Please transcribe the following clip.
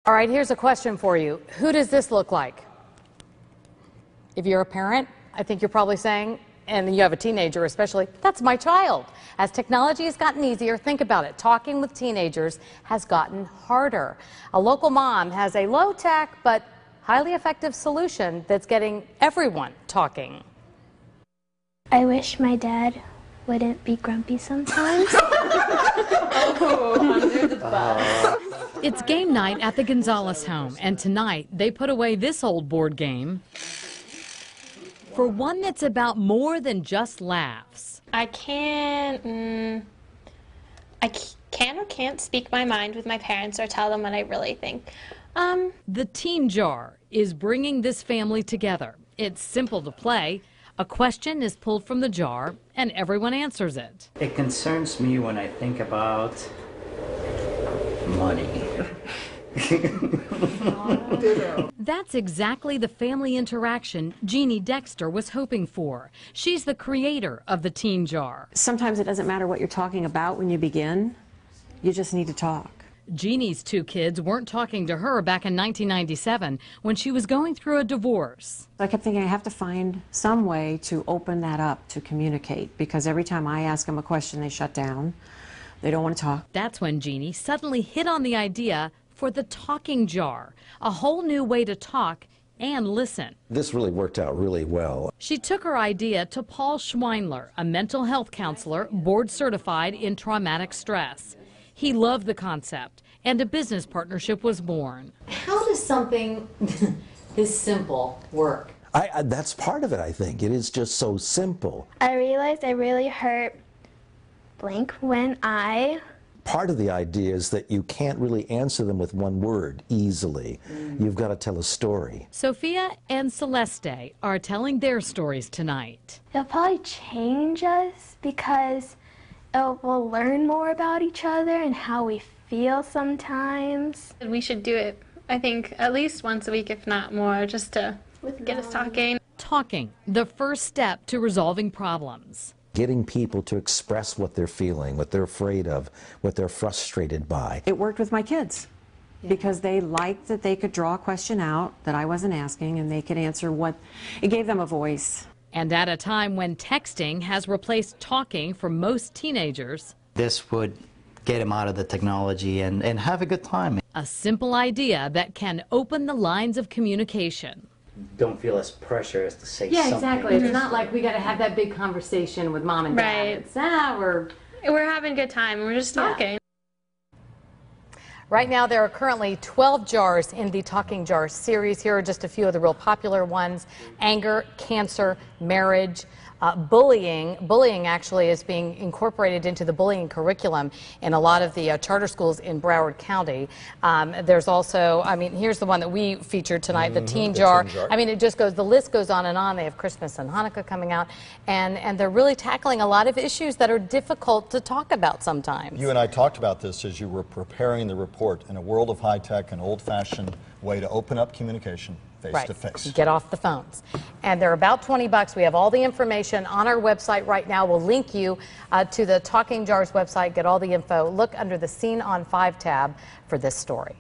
All right, here's a question for you. Who does this look like? If you're a parent, I think you're probably saying, and you have a teenager especially, that's my child. As technology has gotten easier, think about it. Talking with teenagers has gotten harder. A local mom has a low-tech but highly effective solution that's getting everyone talking. I wish my dad wouldn't be grumpy sometimes. Under the bus. It's game night at the Gonzalez home, and tonight they put away this old board game for one that's about more than just laughs. I can or can't speak my mind with my parents or tell them what I really think. The Teen Jar is bringing this family together. It's simple to play. A question is pulled from the jar, and everyone answers it. It concerns me when I think about money. That's exactly the family interaction Jeannie Dexter was hoping for. She's the creator of the Teen Jar. Sometimes it doesn't matter what you're talking about when you begin. You just need to talk. Jeannie's two kids weren't talking to her back in 1997 when she was going through a divorce. I kept thinking I have to find some way to open that up, to communicate, because every time I ask them a question, they shut down. They don't want to talk. That's when Jeannie suddenly hit on the idea for the Talking Jar, a whole new way to talk and listen. This really worked out really well. She took her idea to Paul Schweinler, a mental health counselor, board certified in traumatic stress. He loved the concept, and a business partnership was born. How does something this simple work? That's part of it, I think. It is just so simple. I realized I really hurt blank when I... Part of the idea is that you can't really answer them with one word easily. You've got to tell a story. Sophia and Celeste are telling their stories tonight. It'll probably change us because we'll learn more about each other and how we feel sometimes. We should do it, I think, at least once a week, if not more, just to get us talking. Talking, the first step to resolving problems. Getting people to express what they're feeling, what they're afraid of, what they're frustrated by. It worked with my kids because they liked that they could draw a question out that I wasn't asking and they could answer what, it gave them a voice. And at a time when texting has replaced talking for most teenagers, This would get them out of the technology and have a good time. a simple idea that can open the lines of communication. Don't feel as pressure as to say Yeah, something. exactly. It's not like we got to have that big conversation with mom and dad. Right. It's, we're having a good time, and we're just talking. Right now, there are currently 12 jars in the Talking Jar series. Here are just a few of the real popular ones: anger, cancer, marriage, bullying. Bullying actually is being incorporated into the bullying curriculum in a lot of the charter schools in Broward County. There's also, I mean, here's the one that we featured tonight, the Teen Jar. I mean, it just goes, the list goes on and on. They have Christmas and Hanukkah coming out, and they're really tackling a lot of issues that are difficult to talk about sometimes. You and I talked about this as you were preparing the report. In a world of high-tech, an old-fashioned way to open up communication face-to-face. Get off the phones. And they're about $20. We have all the information on our website right now. We'll link you to the Talking Jars website, get all the info. Look under the Scene on 5 tab for this story.